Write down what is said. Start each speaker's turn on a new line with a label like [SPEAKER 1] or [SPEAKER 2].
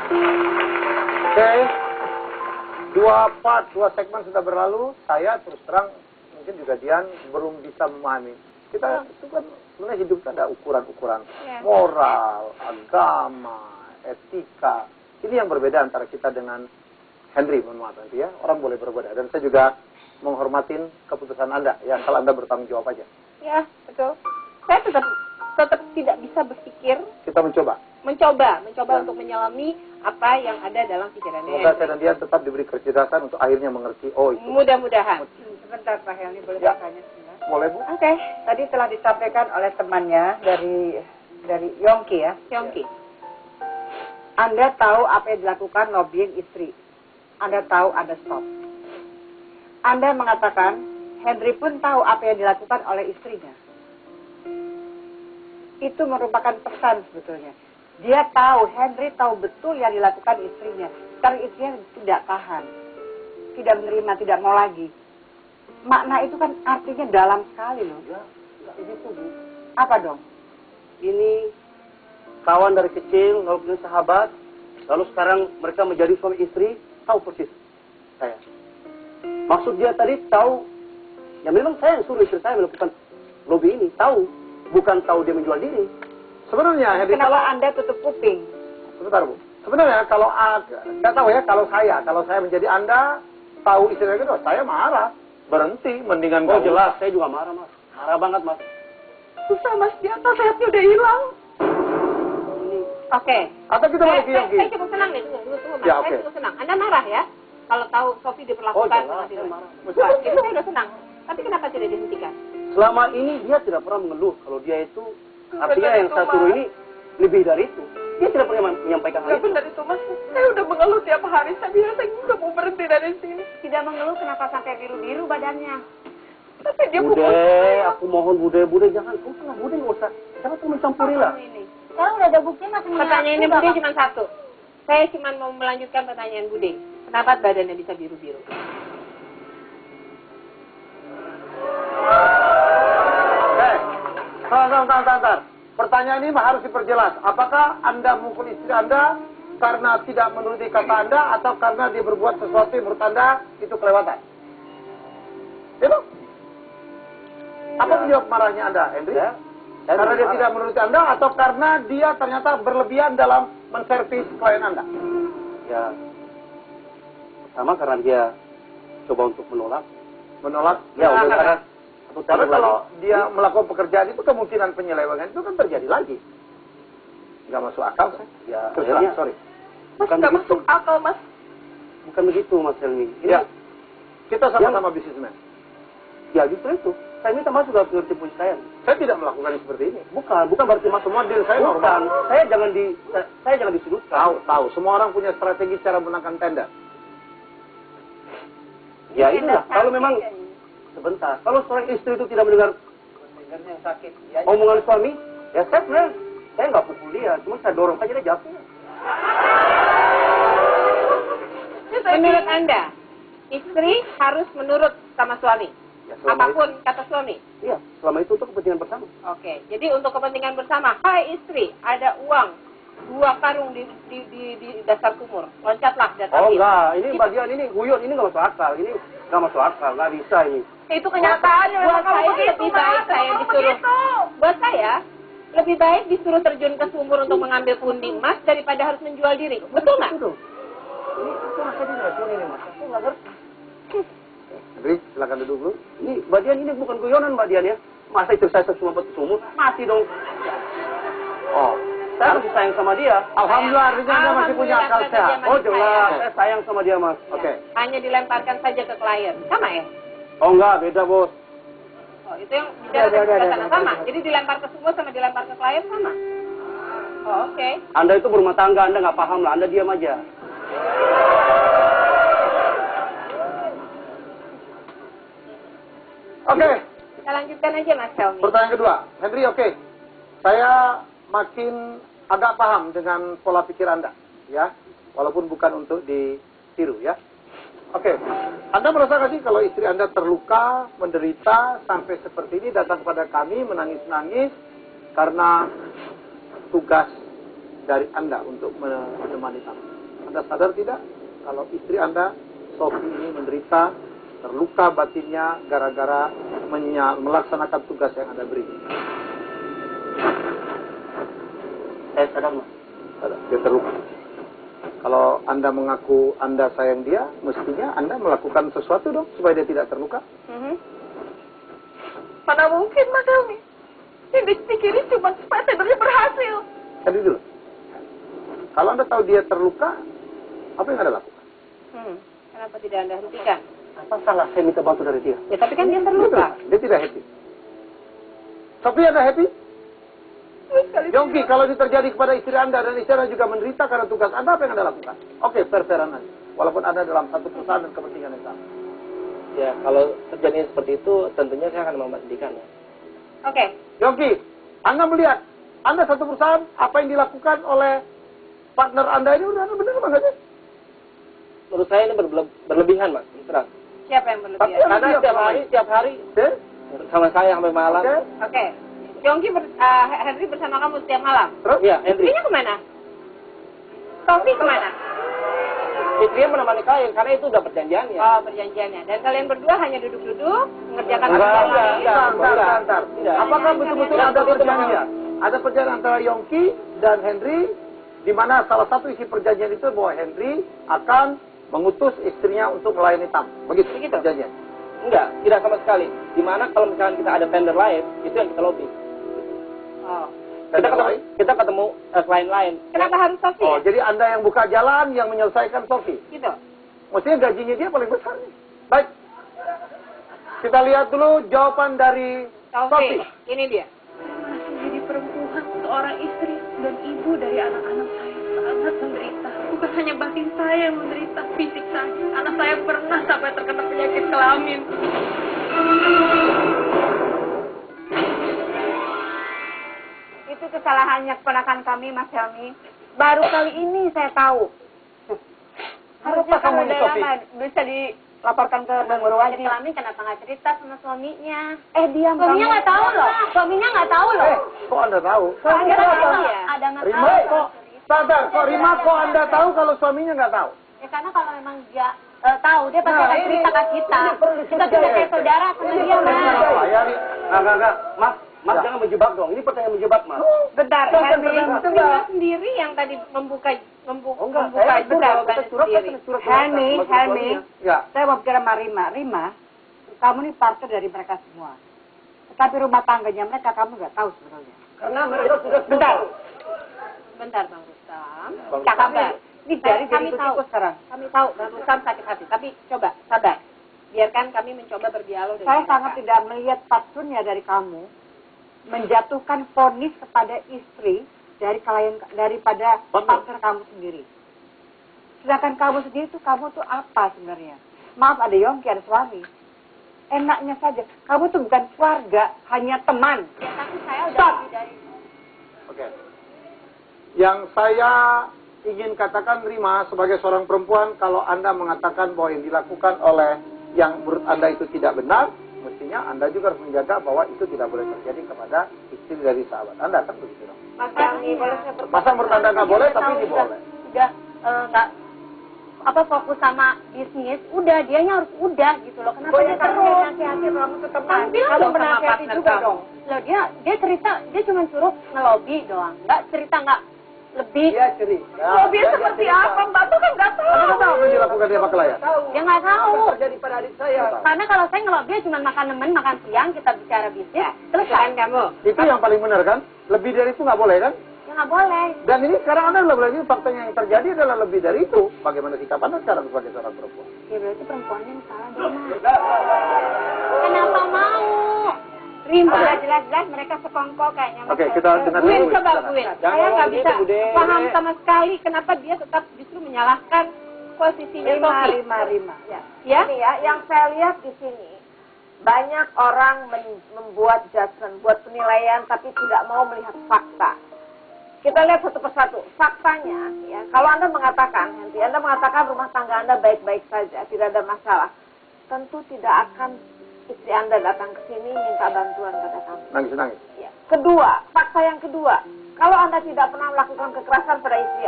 [SPEAKER 1] Oke, dua segmen sudah berlalu. Saya terus terang mungkin juga Dian belum bisa memahami. Kita itu kan sebenarnya hidup ada ukuran-ukuran moral, agama, etika. Ini yang berbeda antara kita dengan Henry, mohon maaf nanti ya. Orang boleh berbeda. Dan saya juga menghormatin keputusan Anda. Ya, kalau Anda bertanggung jawab aja.
[SPEAKER 2] Ya, betul. Saya tetap tidak bisa berpikir.
[SPEAKER 1] Kita mencoba
[SPEAKER 2] Untuk menyelami apa yang ada dalam pikirannya.
[SPEAKER 1] Semoga saya dan dia tetap diberi kecerdasan untuk akhirnya mengerti. Oh itu.
[SPEAKER 2] Mudah-mudahan.
[SPEAKER 3] Sebentar Pak Helmi, boleh
[SPEAKER 1] Ya.
[SPEAKER 3] bertanya sebentar?
[SPEAKER 1] Boleh Bu?
[SPEAKER 3] Oke, tadi telah disampaikan oleh temannya dari Yongki ya.
[SPEAKER 2] Yongki.
[SPEAKER 3] Anda tahu apa yang dilakukan lobbying istri. Anda tahu ada stop. Anda mengatakan Henry pun tahu apa yang dilakukan oleh istrinya. Itu merupakan pesan sebetulnya. Dia tahu, Henry tahu betul yang dilakukan istrinya. Sekarang istrinya tidak tahan. Tidak menerima, tidak mau lagi. Makna itu kan artinya dalam sekali loh.
[SPEAKER 4] Ya, nggak begitu Bu.
[SPEAKER 3] Apa dong?
[SPEAKER 4] Ini kawan dari kecil, lalu punya sahabat, lalu sekarang mereka menjadi suami istri, tahu persis saya. Maksud dia tadi tahu, ya memang saya yang suruh istri saya melakukan lobby ini, tahu, bukan tahu dia menjual diri.
[SPEAKER 1] Sebenarnya Henry,
[SPEAKER 3] Kenapa Anda tutup kuping?
[SPEAKER 1] sebentar Bu. Sebenarnya kalau nggak tahu ya, kalau saya menjadi Anda tahu istilah itu, saya marah, berhenti, mendingan
[SPEAKER 4] Oh
[SPEAKER 1] kamu.
[SPEAKER 4] jelas, saya juga marah Mas, marah banget Mas.
[SPEAKER 2] Susah Mas, di atas sayapnya udah hilang. Oke.
[SPEAKER 1] Atau kita balik ke Yongki.
[SPEAKER 2] Saya cukup senang nih, tunggu Mas.
[SPEAKER 1] Ya,
[SPEAKER 2] Saya
[SPEAKER 1] oke.
[SPEAKER 2] cukup senang. Anda marah ya? Kalau tahu Sofi
[SPEAKER 4] Oh
[SPEAKER 2] diperlakukan
[SPEAKER 4] jelas,
[SPEAKER 2] sama
[SPEAKER 4] saya
[SPEAKER 2] dia.
[SPEAKER 4] marah.
[SPEAKER 2] Wah, itu saya udah senang. Tapi kenapa tidak dihentikan?
[SPEAKER 4] Selama ini dia tidak pernah mengeluh kalau dia itu, artinya yang saya suruh ini lebih dari itu. Dia tidak pernah menyampaikan hal itu.
[SPEAKER 2] benar itu Mas. Saya udah mengeluh tiap hari. Saya bilang saya udah mau berhenti dari sini.
[SPEAKER 3] Tidak mengeluh kenapa sampai biru-biru badannya?
[SPEAKER 2] Tapi dia
[SPEAKER 4] Bude, aku mohon Bude jangan, kamu tengah Bude nggak usah, jangan tuh mencampuri lah.
[SPEAKER 3] Sekarang udah ada bukti masih
[SPEAKER 2] Pertanyaannya Bude cuma satu. Saya cuma mau melanjutkan pertanyaan Bude. Kenapa badannya bisa biru-biru?
[SPEAKER 1] Sebentar. Pertanyaan ini harus diperjelas. Apakah Anda mukul istri Anda karena tidak menuruti kata Anda atau karena dia berbuat sesuatu yang menurut Anda itu kelewatan? Itu? Apa penyebab marahnya Anda, Henry? Karena dia tidak menuruti Anda atau karena dia ternyata berlebihan dalam menservis klien Anda?
[SPEAKER 4] Ya, pertama karena dia coba untuk menolak.
[SPEAKER 1] Menolak?
[SPEAKER 4] Ya, karena satu
[SPEAKER 1] Karena
[SPEAKER 4] tahun
[SPEAKER 1] kalau
[SPEAKER 4] lagi.
[SPEAKER 1] dia melakukan pekerjaan itu kemungkinan penyelewengan itu kan terjadi lagi. Nggak masuk akal, saya.
[SPEAKER 4] Ya,
[SPEAKER 1] Terus
[SPEAKER 4] akhirnya,
[SPEAKER 1] terang, sorry.
[SPEAKER 4] bukan
[SPEAKER 2] Nggak
[SPEAKER 4] begitu.
[SPEAKER 2] masuk akal Mas.
[SPEAKER 4] Bukan begitu Mas Helmi. Ini,
[SPEAKER 1] Ya, kita sama-sama bisnismen.
[SPEAKER 4] ya justru itu. Saya minta Mas juga mengerti posisi saya.
[SPEAKER 1] Saya tidak melakukan seperti ini.
[SPEAKER 4] Bukan berarti Mas
[SPEAKER 1] Semua deal saya
[SPEAKER 4] bukan.
[SPEAKER 1] normal.
[SPEAKER 4] Saya jangan disudutkan.
[SPEAKER 1] Tahu. Semua orang punya strategi cara menangkan tender.
[SPEAKER 4] Ya inilah. Kalau memang sebentar. Kalau seorang istri itu tidak mendengar
[SPEAKER 3] yang sakit.
[SPEAKER 4] omongan suami, ya saya nggak pukul dia, cuma saya dorong aja dia jatuh.
[SPEAKER 2] Menurut Anda, istri harus menurut sama suami?
[SPEAKER 4] Ya, selama
[SPEAKER 2] Apapun kata suami?
[SPEAKER 4] Iya, selama itu untuk kepentingan bersama.
[SPEAKER 2] Oke, jadi untuk kepentingan bersama, hai istri, ada uang 2 karung di dasar sumur, loncatlah dan
[SPEAKER 4] Oh
[SPEAKER 2] ambil.
[SPEAKER 4] enggak, ini bagian ini guyon, ini nggak masuk akal, ini nggak masuk akal, nggak bisa ini.
[SPEAKER 2] Itu kenyataannya. Buat saya lebih baik saya disuruh. Buat saya lebih baik disuruh terjun ke sumur untuk mengambil pundi emas daripada harus menjual diri. Betul nggak?
[SPEAKER 4] Itu dong. Ini aku rasa dia diracuni nih mas, aku nggak ngerti.
[SPEAKER 1] Henry, silakan duduk dulu.
[SPEAKER 4] Ini Mbak Dian ini bukan guyonan Mbak Dian ya. Masa istri saya cuma buat sumur, mati dong.
[SPEAKER 1] Oh,
[SPEAKER 4] Saya masih sayang sama dia.
[SPEAKER 1] alhamdulillah, artinya Anda masih punya akal
[SPEAKER 2] Alhamdulillah,
[SPEAKER 1] sehat.
[SPEAKER 2] Anda
[SPEAKER 4] Oh
[SPEAKER 2] masih
[SPEAKER 4] jelas,
[SPEAKER 2] sayang.
[SPEAKER 4] saya sayang sama dia mas.
[SPEAKER 1] Oke.
[SPEAKER 2] Hanya dilemparkan saja ke klien. Sama ya?
[SPEAKER 4] Oh enggak, beda bos.
[SPEAKER 2] Oh, itu yang bicara ke sebelah sana sama. Jadi dilempar ke sumur sama dilempar ke klien sama. Oh, oke.
[SPEAKER 4] Anda itu berumah tangga, Anda nggak paham lah, Anda diam aja.
[SPEAKER 1] Oke,
[SPEAKER 2] Kita lanjutkan aja Mas Helmi.
[SPEAKER 1] pertanyaan kedua. Henry, oke. Saya makin agak paham dengan pola pikir Anda, ya. Walaupun bukan untuk ditiru, ya. Oke. Anda merasa nggak sih kalau istri Anda terluka, menderita, sampai seperti ini datang kepada kami menangis-nangis karena tugas dari Anda untuk menemani kami? Anda sadar tidak? Kalau istri Anda, Sofi ini menderita, terluka batinnya gara-gara melaksanakan tugas yang Anda beri.
[SPEAKER 4] Saya sadar, Mas.
[SPEAKER 1] Sadar, dia terluka. Kalau Anda mengaku Anda sayang dia, mestinya Anda melakukan sesuatu dong, supaya dia tidak terluka.
[SPEAKER 2] Mana mungkin, Mas Helmi? Yang dipikirin cuma supaya tendernya berhasil.
[SPEAKER 1] Tadi dulu. Kalau Anda tahu dia terluka, apa yang Anda lakukan?
[SPEAKER 2] Kenapa tidak Anda hentikan?
[SPEAKER 4] Apa salah saya minta bantu dari dia?
[SPEAKER 2] Ya, tapi kan dia terluka.
[SPEAKER 1] Dia tidak happy. Sofi, Anda happy? Yongki, kalau itu terjadi kepada istri Anda dan istri Anda juga menderita karena tugas Anda, apa yang Anda lakukan? Oke, fair-fairan aja. Walaupun Anda dalam satu perusahaan dan kepentingan yang sama.
[SPEAKER 5] Ya, kalau terjadi seperti itu, tentunya saya akan memberhentikan. Ya.
[SPEAKER 2] Oke.
[SPEAKER 1] Yongki, Anda melihat, Anda satu perusahaan, apa yang dilakukan oleh partner Anda ini, udah Anda benar apa enggak sih?
[SPEAKER 5] Menurut saya ini berlebihan, Mas. Terang.
[SPEAKER 2] Siapa yang
[SPEAKER 1] Tapi
[SPEAKER 2] berlebihan?
[SPEAKER 1] Anda
[SPEAKER 5] Karena setiap hari sama saya sampai malam.
[SPEAKER 2] Oke. Yongki Henry bersama kamu setiap malam.
[SPEAKER 1] Terus?
[SPEAKER 5] Iya, Henry.
[SPEAKER 2] Istrinya kemana? Sofi kemana?
[SPEAKER 5] Istrinya menemani klien karena itu udah perjanjiannya.
[SPEAKER 2] Oh, perjanjiannya. Dan kalian berdua hanya duduk-duduk mengerjakan
[SPEAKER 5] Enggak,
[SPEAKER 2] pekerjaan ini.
[SPEAKER 1] Bentar.
[SPEAKER 5] Tidak.
[SPEAKER 1] Apakah betul-betul ada perjanjian? Ada perjanjian antara Yongki dan Henry, di mana salah satu isi perjanjian itu bahwa Henry akan mengutus istrinya untuk melayani tamu. Begitu perjanjian.
[SPEAKER 5] Enggak, tidak sama sekali. Dimana kalau misalkan kita ada vendor lain, itu yang kita lobby.
[SPEAKER 2] Oh.
[SPEAKER 5] Kita ketemu klien lain.
[SPEAKER 2] Kenapa harus Sofi?
[SPEAKER 1] Oh,
[SPEAKER 2] Ya?
[SPEAKER 1] jadi Anda yang buka jalan, yang menyelesaikan Sofi.
[SPEAKER 2] Gitu.
[SPEAKER 1] Mestinya gajinya dia paling besar nih. Baik. Kita lihat dulu jawaban dari
[SPEAKER 2] Sofi.
[SPEAKER 1] Sofi.
[SPEAKER 2] Ini dia.
[SPEAKER 6] Masih jadi perempuan, seorang istri dan ibu dari anak-anak saya sangat menderita. Bukan hanya batin saya yang menderita, fisik saya. Anak saya pernah sampai terkena penyakit kelamin.
[SPEAKER 3] Itu kesalahannya keponakan kami, Mas Helmi. Baru kali ini saya tahu. Harusnya
[SPEAKER 1] Kenapa kamu
[SPEAKER 3] kalau
[SPEAKER 1] ini,
[SPEAKER 3] udah
[SPEAKER 1] Sofi?
[SPEAKER 3] lama bisa dilaporkan ke Bang Guru Wajib.
[SPEAKER 2] Kelamin kenapa nggak cerita sama suaminya?
[SPEAKER 3] Diam.
[SPEAKER 2] Suaminya nggak tahu loh. Suaminya nggak tahu loh.
[SPEAKER 1] Kok Anda tahu?
[SPEAKER 2] Suaminya nggak tahu ya. Ada nggak tahu.
[SPEAKER 1] Rima, kok sadar? Kok Rima, kok Anda tahu kalau suaminya nggak tahu?
[SPEAKER 2] Ya karena kalau memang dia tahu, dia pasti akan cerita ke kita. Kita sudah kayak saudara sama dia, Mas.
[SPEAKER 1] Ya, Ri.
[SPEAKER 4] Enggak. Mas jangan menjebak dong. Ini pertanyaan menjebak, Mas.
[SPEAKER 3] Bentar, Helmi.
[SPEAKER 2] Rima sendiri yang tadi membuka
[SPEAKER 4] saya
[SPEAKER 2] itu jawaban sendiri.
[SPEAKER 3] Helmi.
[SPEAKER 1] Ya.
[SPEAKER 3] Saya mau bicara sama Rima. Rima, kamu ini partner dari mereka semua. Tetapi rumah tangganya mereka kamu nggak tahu sebenarnya.
[SPEAKER 4] Karena mereka sudah
[SPEAKER 2] Bentar, Bang Rustam.
[SPEAKER 3] Sabar. Ini dari
[SPEAKER 2] Kami tahu.
[SPEAKER 3] ikut sekarang.
[SPEAKER 2] Kami tahu Bang Rustam sakit hati, tapi coba sabar. Biarkan kami mencoba berdialog dengan
[SPEAKER 3] Saya
[SPEAKER 2] mereka.
[SPEAKER 3] sangat tidak melihat patsunnya dari kamu menjatuhkan vonis kepada istri daripada partner kamu sendiri. Sedangkan kamu sendiri tuh kamu tuh apa sebenarnya? Maaf, ada Yongki, ada suami. Enaknya saja. Kamu tuh bukan keluarga, hanya teman.
[SPEAKER 2] Ya, tapi saya udah
[SPEAKER 3] Stop.
[SPEAKER 2] lebih dari
[SPEAKER 1] Oke. Yang saya ingin katakan, Rima, sebagai seorang perempuan, kalau Anda mengatakan bahwa yang dilakukan oleh yang menurut Anda itu tidak benar, mestinya Anda juga harus menjaga bahwa itu tidak boleh terjadi kepada istri dari sahabat Anda, kan begitu dong?
[SPEAKER 3] Mas Helmi, boleh saya berpesan?
[SPEAKER 1] Masa menurut Anda nggak boleh, tapi ini boleh?
[SPEAKER 2] Udah nggak fokus sama bisnis, udah dianya harus udah gitu loh. Kenapa dia terus
[SPEAKER 3] nasihati kamu tuh teman?
[SPEAKER 2] bilang
[SPEAKER 3] Kamu
[SPEAKER 2] dong sama
[SPEAKER 3] menasihati
[SPEAKER 2] partner
[SPEAKER 3] juga
[SPEAKER 2] kamu.
[SPEAKER 3] dong.
[SPEAKER 2] Loh, dia cerita, dia cuma suruh ngelobi doang, nggak cerita nggak lebih.
[SPEAKER 1] Iya, cerita.
[SPEAKER 6] Lobby seperti apa? Mbak tuh kan nggak tahu.
[SPEAKER 1] Anda tahu apa yang dilakukan dia pakai layar?
[SPEAKER 2] Dia nggak tahu.
[SPEAKER 4] terjadi pada adik saya.
[SPEAKER 2] Karena kalau saya ngelobi cuma makan nemen, makan siang, kita bicara bisnis, terus kan kamu.
[SPEAKER 1] Itu yang paling benar kan? Lebih dari itu nggak boleh kan?
[SPEAKER 2] Ya nggak boleh.
[SPEAKER 1] Dan ini sekarang Anda adalah ini faktanya yang terjadi adalah lebih dari itu. Bagaimana sikap Anda sekarang sebagai seorang perempuan?
[SPEAKER 2] Ya berarti perempuannya yang salah dong, Mas. Kenapa mau? Rima.
[SPEAKER 3] Udah jelas-jelas mereka sekongkol kayaknya. Mas
[SPEAKER 1] Oke,
[SPEAKER 3] Helmi.
[SPEAKER 1] kita dengar
[SPEAKER 2] Buin,
[SPEAKER 1] dulu.
[SPEAKER 2] coba
[SPEAKER 1] Silakan.
[SPEAKER 2] Buin.
[SPEAKER 5] Jangan
[SPEAKER 2] Saya nggak
[SPEAKER 5] ngomong
[SPEAKER 2] bisa
[SPEAKER 5] gitu, Bude.
[SPEAKER 2] paham sama sekali kenapa dia tetap justru menyalahkan posisinya Sofi.
[SPEAKER 3] Rima. Ya.
[SPEAKER 2] Ya?
[SPEAKER 7] Ini ya, yang saya lihat di sini banyak orang membuat judgment, buat penilaian, tapi tidak mau melihat fakta. Kita lihat satu persatu. Faktanya, ya, kalau Anda mengatakan, nanti Anda mengatakan rumah tangga Anda baik-baik saja, tidak ada masalah, tentu tidak akan istri Anda datang ke sini minta bantuan pada kamu.
[SPEAKER 1] Nangis-nangis.
[SPEAKER 7] Ya. Kedua, fakta yang kedua, kalau Anda tidak pernah melakukan kekerasan pada istri